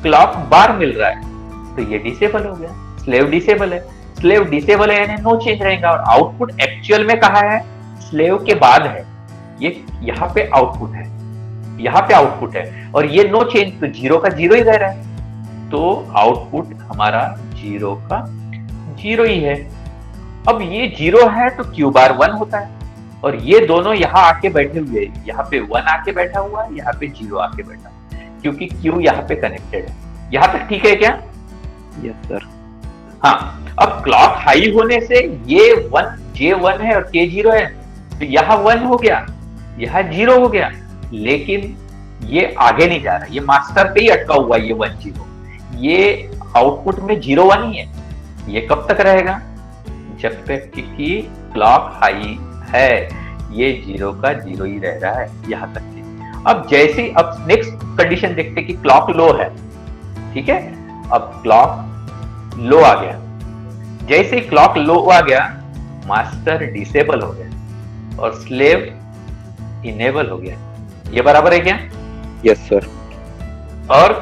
क्लॉक बार मिल रहा है तो ये डिसेबल हो गया, स्लेव डिसेबल है। स्लेव डिसेबल है यानी नो चेंज रहेगा, और आउटपुट एक्चुअल में कहाँ है? स्लेव के बाद है, ये यहाँ पे आउटपुट है, यहाँ पे आउटपुट है, और ये नो चेंज, तो 0 का 0 ही रह रहा है, तो आउटपुट हमारा 0 का 0 ही है। अब ये 0 है तो Q बार 1 होता है, और ये दोनों यहाँ आके बैठे हुए, यहाँ पे 1 आके बैठा हुआ है, यहाँ पे 0 आके बैठा हुआ है, क्योंकि Q यहाँ पे कनेक्टेड है। यहाँ तक ठीक है क्या? Yes sir. हाँ, अब क्लॉक हाई होने से ये 1, J 1 है और K 0 है, तो यहाँ 1 हो गया, यहाँ 0 हो गया, लेकिन ये आगे नहीं जा रहा, ये मास्टर पे ही अटका हुआ है, ये 1 0, ये आउटपुट में 0 1 ही है। ये कब तक रहेगा? जब तक कि क्लॉक हाई है, ये 0 का 0 ही रह रहा है यहाँ तक के। अब जैसे, अब नेक्स्ट कंडीशन देखते कि क्लॉक लो है, ठीक है? अब क्लॉक लो आ गया, जैसे क्लॉक लो आ गया, मास्टर डिसेबल हो गया और स्लेव इनेबल हो गया। ये बराबर है क्या? Yes sir. और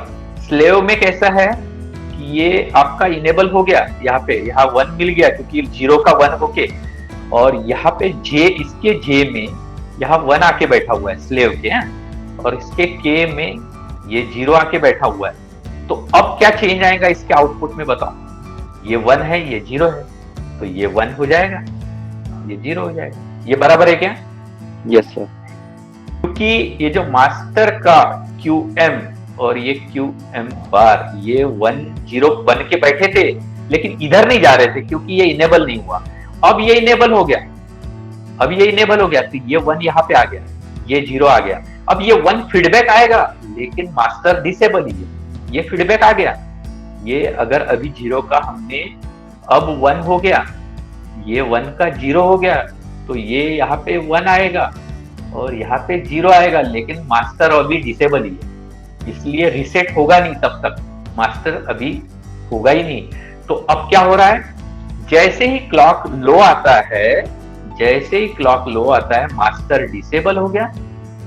स्लेव में कैसा है कि ये आपका इनेबल हो गया, यहाँ 1 मिल गया क्योंकि 0 का 1 होके, और यहाँ पे जे, इसके जे में यहाँ 1 आके बैठा हुआ है स्लेव के, और इसके के में ये 0 आके बैठा हुआ है। तो अब क्या चेंज आएगा इसके आउटपुट में बताओ? ये 1 है, ये 0 है, तो ये 1 हो जाएगा, ये 0 हो जाएगा। ये बराबर है क्या? Yes sir. क्योंकि ये जो मास्टर का QM और ये QM बार, ये 1 0 बन के बैठे थे, लेकिन इधर नहीं जा रहे थे क्योंकि ये इनेबल नहीं हुआ। अब ये इनेबल हो गया, अब ये इनेबल हो गया, तो ये 1 यहाँ पे आ गया, ये 0 आ गया। अब ये 1 फीडबैक आएगा, लेकिन मास्टर डिसेबल ही है, ये फीडबैक आ गया। ये अगर अभी 0 का हमने अब 1 हो गया, ये 1 का 0 हो गया, तो ये यहाँ पे 1 आएगा और यहाँ पे 0 आएगा, लेकिन मास्टर अभी डिसेबल ही है, इसलिए रीसेट होगा नहीं, तब तक मास्टर अभी होगा ही नहीं। तो अब क्या हो रहा है, जैसे ही क्लॉक लो आता है, जैसे ही क्लॉक लो आता है, मास्टर डिसेबल हो गया,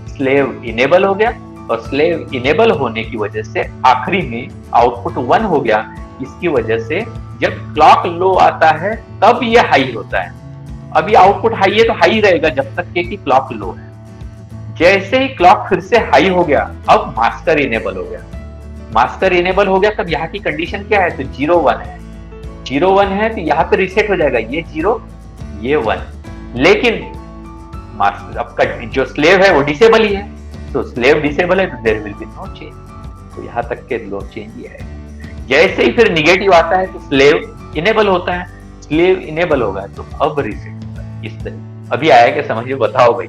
स्लेव इनेबल हो गया, और स्लेव इनेबल होने की वजह से आखिरी में आउटपुट 1 हो गया। इसकी वजह से जब क्लॉक लो आता है तब ये हाई होता है। अभी आउटपुट हाई है तो हाई रहेगा जब तक कि क्लॉक लो है। जैसे ही क्लॉक फिर से हाई हो गया, अब मास्टर इनेबल हो गया, मास्टर इनेबल हो गया, तब यहाँ की कंडीशन क्या है, तो 0 1 है, 0 1 है, तो यहाँ पे रीसेट हो जाएगा, ये 0 ये 1। लेकिन मास्टर आपका जो स्लेव है वो डिसेबल ही है, तो स्लेव डिसेबल है तो there will be no change, तो यहाँ तक के लो चेंज ही है। जैसे ही फिर निगेटिव आता है तो स्लेव इनेबल होता है, स्लेव इनेबल होगा तो अब रीसेट होगा, इस तरह। अभी आया क्या समझ में? बताओ भाई,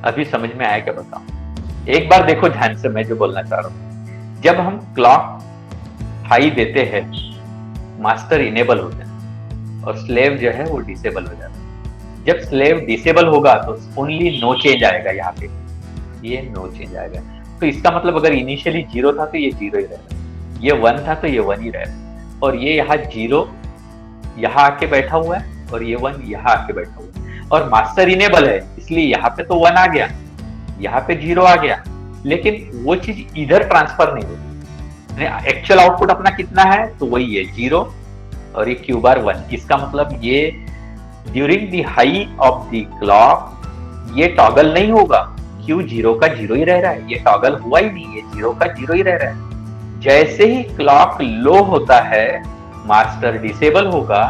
अभी समझ में आया क्या? बताओ एक बार, देखो ध्यान से मैं जो बोलना चाह रहा हूं। जब हम क्लॉक हाई देते हैं, मास्टर इनेबल होता है और स्लेव जो है वो डिसेबल हो जाता है। जब स्लेव डिसेबल होगा तो ओनली नो चेंज आएगा, यहाँ पे ये नो चेंज आएगा। तो इसका मतलब अगर इनिशियली 0 था तो ये 0 ही रहेगा, ये 1 था तो ये 1 ही रहेगा, और ये यहाँ 0 यहाँ आके बैठा हुआ है और ये 1 यहाँ आके बैठा हुआ है, और मास्टर इनेबल है, इसलिए यहाँ पे तो 1 आ गया, यहाँ पे 0 आ गया, लेकिन वो चीज इधर ट्रांसफर नहीं होती। एक्चुअल आउटपुट अपना कितना है, तो वही है 0 और ये Q बार 1। इसका मतलब ये during the high of the clock ये टॉगल नहीं होगा, Q 0 का 0 ही रह रहा है, ये टॉगल हुआ ही नहीं, ये 0 का 0 ही रह रहा है। जैसे ही क्लॉक लो होता है, मास्टर डिसेबल होगा,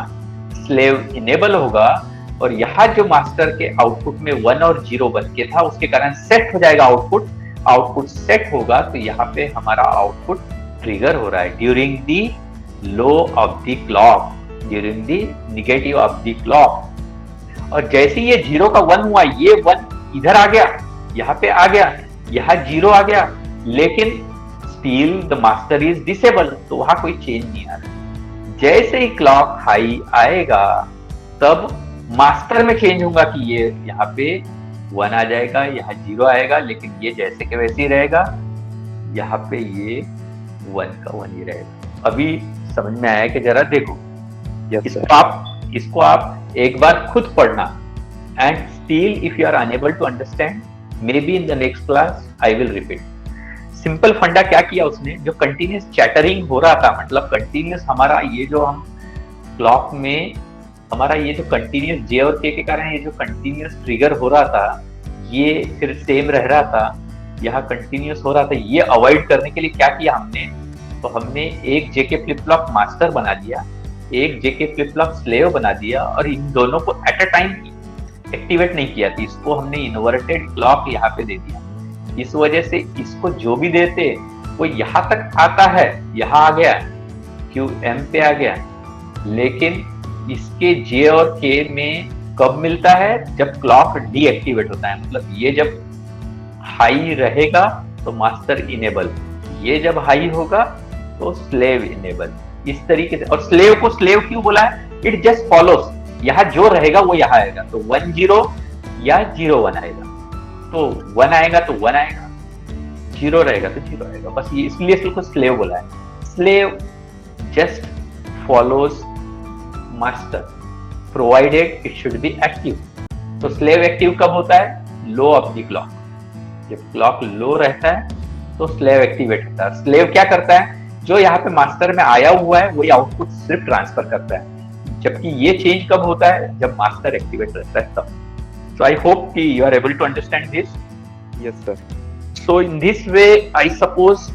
स्लेव इनेबल होगा, और यहाँ जो मास्टर के आउटपुट में 1 और 0 बन के था, उसके कारण सेट हो जाएगा आउटपुट। आउटपुट सेट होगा तो यहाँ पे हमारा आउटपुट ट्रिगर हो रहा है during the low of the clock, during the negative of the clock. और जैसे ये 0 का 1 हुआ, ये 1 इधर आ गया, यहाँ पे आ गया, यहाँ 0 आ गया, लेकिन still the master is disable, तो वहां कोई चेंज नहीं आ रहा। जैसे ही क्लॉक हाई आएगा तब मास्टर में चेंज होगा कि ये यहाँ पे 1 आ जाएगा, यहाँ 0 आएगा, लेकिन ये जैसे के वैसे ही रहेगा, यहाँ पे ये 1 का 1 ही रहेगा। अभी समझ में आया कि जरा देखो, इसको आप एक बार खुद पढ़ना, and still if you are unable to understand, may be in the next class I will repeat. Simple फंडा क्या किया उसने, जो कंटिन्यूस चैटरिंग हो रहा था, मतलब कंटिन्यूस हमारा ये जो हम क्लॉक में हमारा ये जो कंटिन्यूस जे और के कारण ये जो कंटिन्यूस ट्रिगर हो रहा था, ये फिर सेम रह रहा था, यहाँ कंटिन्यूस हो रहा था। ये अवॉइड करने के लिए क्या किया हमने, तो हमने एक जेके फ्लिप फ्लॉप मास्टर बना दिया, एक जेके फ्लिप फ्लॉप स्लेव बना दिया, और इन दोनों को एट अ टाइम एक्टिवेट नहीं किया था। इसको हमने इन्वर्टेड क्लॉक यहाँ पे दे दिया। इस वजह से इसको जो भी देते वो यहाँ तक आता है, यहाँ आ गया, QM पे आ गया, लेकिन इसके J और K में कब मिलता है, जब क्लॉक डीएक्टिवेट होता है। मतलब ये जब हाई रहेगा तो मास्टर इनेबल, ये जब हाई होगा तो स्लेव इनेबल, इस तरीके से। और स्लेव को स्लेव क्यों बोला है, इट जस्ट फॉलोस, यहाँ जो रहेगा वो यहाँ आएगा, तो 1 0 या 0 1 आएगा, तो 1 आएगा तो 1 आएगा, 0 रहेगा तो 0 आएगा, बस ये इसलिए इसको स्लेव बोला है। Slave just follows master provided it should be active. तो स्लेव एक्टिव कब होता है, लो ऑफ द क्लॉक। जब क्लॉक लो रहता है तो स्लेव एक्टिवेट होता है। स्लेव क्या करता है, जो यहाँ पे मास्टर में आया हुआ है वही आउटपुट सिर्फ ट्रांसफर करता है, जबकि ये चेंज कब होता है, जब मास्टर एक्टिवेट रहता है तब। So I hope कि you are able to understand this. Yes, sir. So in this way, I suppose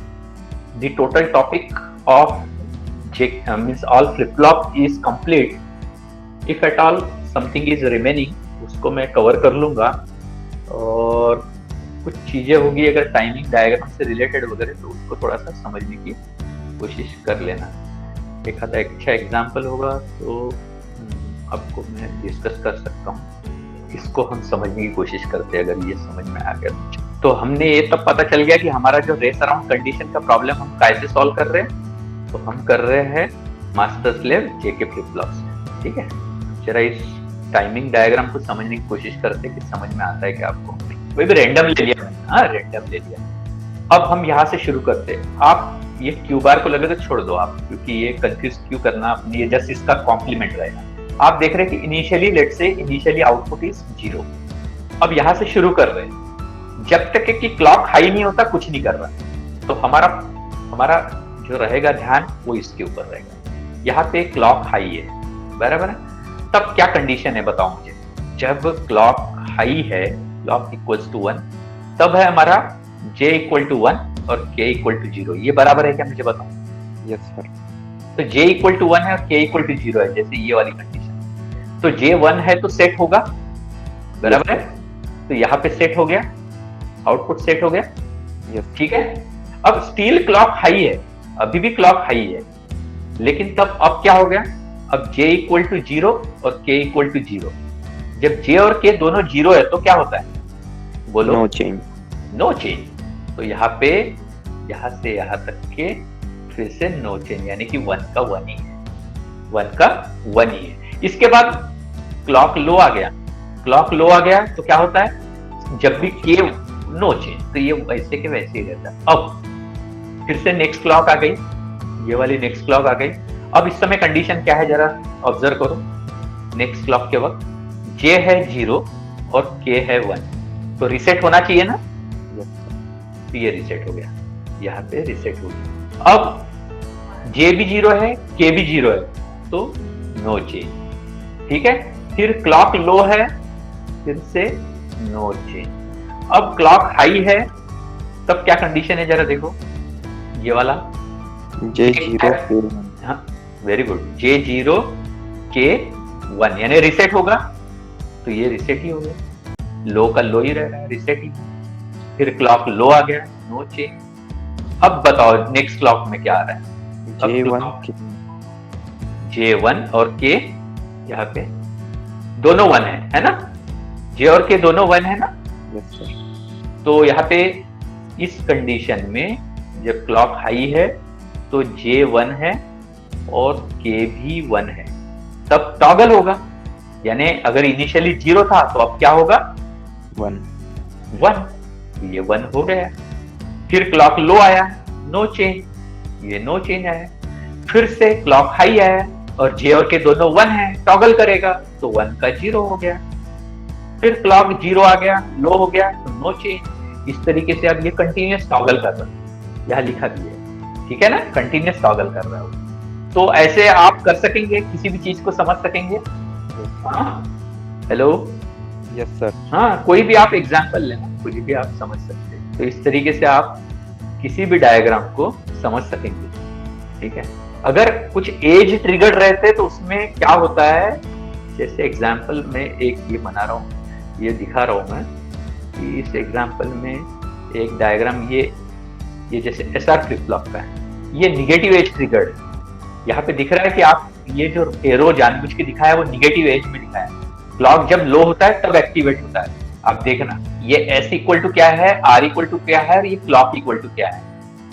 the total topic of means all flip-flop is complete. If at all something is remaining, उसको मैं कवर कर लूंगा, और कुछ चीजें होगी अगर टाइमिंग डायग्राम से रिलेटेड वगैरह तो उसको थोड़ा सा समझने की कोशिश कर लेना। एक आधा अच्छा एग्जाम्पल होगा तो आपको मैं डिस्कस कर सकता हूँ, इसको हम समझने की कोशिश करते हैं। अगर ये समझ में आ गया तो हमने ये तब पता चल गया कि हमारा जो रेस अराउंड कंडीशन का प्रॉब्लम हम कैसे सॉल्व कर रहे हैं। तो हम कर रहे हैं master slave JK flip flop से, ठीक है। जरा इस टाइमिंग डायग्राम को समझने की कोशिश करते हैं कि समझ में आता है कि आपको। कोई भी रैंडम ले लिया मैंने, हाँ रैंडम ले लिया। अब हम यहाँ से शुरू करते हैं। आप ये क्यू बार को लगे तो छोड़ दो आप, क्योंकि ये कंफ्यूज क्यों करना अपनी, ये जस्ट इसका कॉम्प्लीमेंट रहेगा। आप देख रहे हैं कि इनिशियली लेट से इनिशियली आउटपुट इज 0। अब यहाँ से शुरू कर रहे हैं, जब तक कि क्लॉक हाई नहीं होता कुछ नहीं कर रहा। तो हमारा जो रहेगा ध्यान वो इसके ऊपर रहेगा। यहाँ पे क्लॉक हाई है, बराबर है। तब क्या कंडीशन है बताओ मुझे। जब क्लॉक हाई है, क्लॉक इक्वल्स टू 1, तब है हमारा j इक्वल टू 1 और k इक्वल टू 0। ये बराबर है क्या, मुझे बताओ। Yes sir. तो j इक्वल टू 1 है और k इक्वल टू 0 है, जैसे ये वाली कंडीशन। तो j 1 है तो सेट होगा, बराबर है। तो यहाँ पे सेट हो गया, आउटपुट सेट हो गया, ठीक है। अब स्टिल क्लॉक हाई है, अभी भी क्लॉक हाई है, लेकिन तब अब क्या हो गया, अब j इक्वल टू 0 और k इक्वल टू 0। जब j और k दोनों 0 है तो क्या होता है, बोलो। No change. No change. तो यहाँ पे यहाँ से यहाँ तक के फिर से नो चेंज, यानी कि 1 का 1 ही है, 1 का 1 ही है। इसके बाद क्लॉक लो आ गया, क्लॉक लो आ गया तो क्या होता है, जब भी k नो चेंज, तो ये वैसे के वैसे ही रहता है। अब फिर से नेक्स्ट क्लॉक आ गई, ये वाली नेक्स्ट क्लॉक आ गई। अब इस समय कंडीशन क्या है जरा ऑब्जर्व करो। नेक्स्ट क्लॉक के वक्त j है 0 और k है 1, तो रिसेट होना चाहिए ना। तो ये रिसेट हो गया, यहाँ पे रिसेट हो गया। अब j भी 0 है, k भी 0 है, तो नो चेंज, ठीक है। फिर क्लॉक लो है, फिर से नो चेंज। अब क्लॉक हाई है, तब क्या कंडीशन है जरा देखो, ये वाला j 0 हाँ वेरी गुड, j 0 k 1 यानी रिसेट होगा, तो ये रिसेट ही हो गया। लो का लो ही रह रहा है, रिसेट ही। फिर क्लॉक लो आ गया, नो चेंज। अब बताओ नेक्स्ट क्लॉक में क्या आ रहा है, J1 और K यहाँ पे दोनों 1 है ना, J और K दोनों 1 है ना। Yes sir. तो यहाँ पे इस कंडीशन में जब क्लॉक हाई है तो J1 है और K भी 1 है, तब टॉगल होगा। यानी अगर इनिशियली 0 था तो अब क्या होगा, 1। ये 1 हो गया। फिर क्लॉक लो आया, नो चेंज, ये नो चेंज आया। फिर से क्लॉक हाई आया और J और K दोनों 1 है, टॉगल करेगा तो 1 का 0 हो गया। फिर क्लॉक 0 आ गया, लो हो गया तो नो चेंज। इस तरीके से अब ये कंटिन्यूअस टॉगल कर रहा है, यहाँ लिखा भी है, ठीक है ना, कंटिन्यूअस टॉगल कर रहा है। तो ऐसे आप कर सकेंगे, किसी भी चीज को समझ सकेंगे। Hello, yes sir. हाँ, कोई भी आप एग्जाम्पल लेना, कुछ भी आप समझ सकते हैं। तो इस तरीके से आप किसी भी डायग्राम को समझ सकेंगे, ठीक है। अगर कुछ एज ट्रिगर्ड रहते तो उसमें क्या होता है, जैसे एग्जाम्पल में एक ये बना रहा हूँ, ये दिखा रहा हूँ मैं कि इस एग्जाम्पल में एक डायग्राम ये जैसे SR फ्लिप फ्लॉप का है, ये निगेटिव एज ट्रिगर्ड। यहाँ पे दिख रहा है कि आप ये जो एरो जानबूझ के दिखाया है वो निगेटिव एज में दिखाया है। क्लॉक जब लो होता है तब एक्टिवेट होता है। आप देखना ये S इक्वल टू क्या है, R इक्वल टू क्या है और ये क्लॉक इक्वल टू क्या है।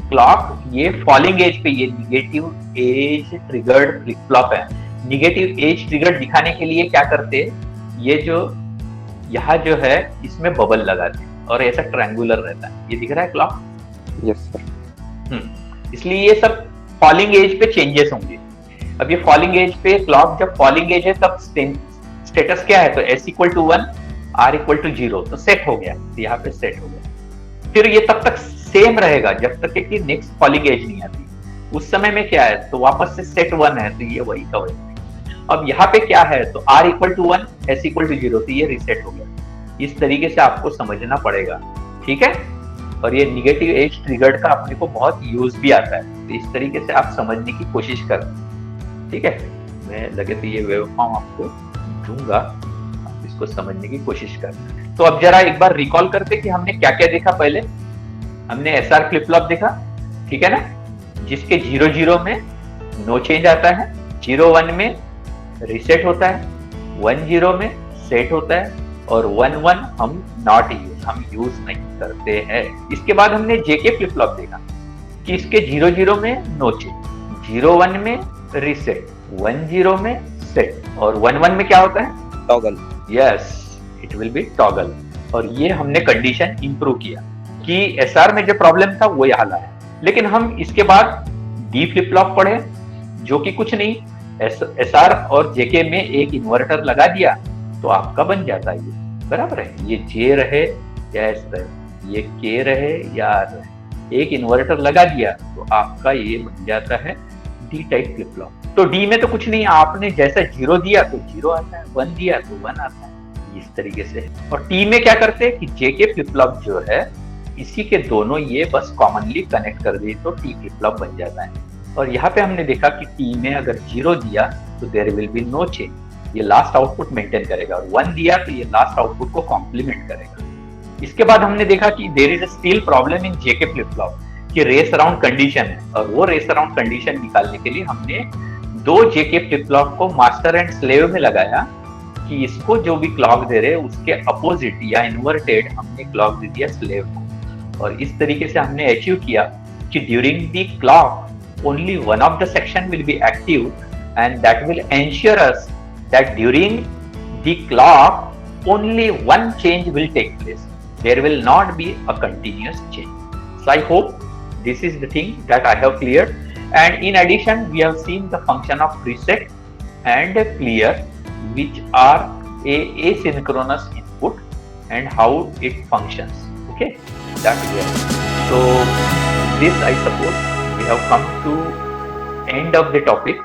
क्लॉक ये फॉलिंग एज पे, ये negative edge triggered flip flop है। निगेटिव एज ट्रिगर्ड दिखाने के लिए क्या करते हैं, ये जो यहाँ जो है इसमें बबल लगाते हैं और ऐसा ट्रायंगुलर रहता है। ये दिख रहा है क्लॉक, यस सर। इसलिए ये सब फॉलिंग एज पे चेंजेस होंगे। अब ये फॉलिंग एज पे क्लॉक जब फॉलिंग एज है तब स्टेटस क्या है, तो S equal to 1, R equal to 0, तो सेट हो गया, तो यहाँ पे सेट हो गया। फिर ये तब तक सेम रहेगा जब तक कि नेक्स्ट फॉलिंग एज नहीं आती। उस समय में क्या है, तो वापस से सेट 1 है, तो ये वही का वही। अब यहाँ पे क्या है, तो r equal to 1, s equal to 0, तो ये रिसेट हो गया। इस तरीके से आपको समझना पड़ेगा, ठीक है। और ये निगेटिव एज ट्रिगर्ड का अपने को बहुत यूज भी आता है, तो इस तरीके से आप समझने की कोशिश करें, ठीक है। मैं लगे तो ये वेवफॉर्म आपको दूंगा, आप इसको समझने की कोशिश करें। तो अब जरा एक बार रिकॉल करते कि हमने क्या क्या देखा। पहले हमने SR फ्लिप फ्लॉप देखा, ठीक है ना, जिसके 0-0 में नो चेंज आता है, 0-1 में रिसेट होता है, 1-0 में सेट होता है, और 1-1 हम यूज नहीं करते हैं। इसके बाद हमने JK फ्लिप फ्लॉप देखा कि इसके 0-0 में नो चेंज, 0-1 में रिसेट, 1-0 में सेट, और 1-1 में क्या होता है, toggle. Yes, it will be toggle. और ये हमने कंडीशन इंप्रूव किया कि SR में जो प्रॉब्लम था वो यहाँ लाया। लेकिन हम इसके बाद D फ्लिप फ्लॉप पढ़े, जो कि कुछ नहीं, SR और JK में एक इन्वर्टर लगा दिया तो आपका बन जाता है ये, बराबर है। ये J रहे या S रहे, ये K रहे या R रहे, एक इन्वर्टर लगा दिया तो आपका ये बन जाता है D टाइप फ्लिप फ्लॉप। तो D में तो कुछ नहीं, आपने जैसा 0 दिया तो 0 आता है, 1 दिया तो 1 आता है, इस तरीके से। और T में क्या करते हैं कि JK फ्लिप फ्लॉप जो है, इसी के दोनों ये बस कॉमनली कनेक्ट कर दिए तो T फ्लिप फ्लॉप बन जाता है। और यहाँ पे हमने देखा कि T में अगर 0 दिया तो there will be no change, ये लास्ट आउटपुट मेंटेन करेगा, और 1 दिया तो ये लास्ट आउटपुट को कॉम्प्लीमेंट करेगा। इसके बाद हमने देखा कि there is a still problem in JK flip flop कि रेस अराउंड कंडीशन है, और वो रेस अराउंड कंडीशन निकालने के लिए हमने 2 JK फ्लिप फ्लॉप को मास्टर एंड स्लेव में लगाया कि इसको जो भी क्लॉक दे रहे उसके अपोजिट या इन्वर्टेड हमने क्लॉक दे दिया स्लेव को। और इस तरीके से हमने अचीव किया कि during the clock only one of the section will be active, and that will ensure us that during the clock only one change will take place. There will not be a continuous change. So I hope this is the thing that I have cleared. And in addition, we have seen the function of preset and clear, which are a asynchronous input and how it functions. Okay, that we have. So this, I suppose, we have come to end of the topic.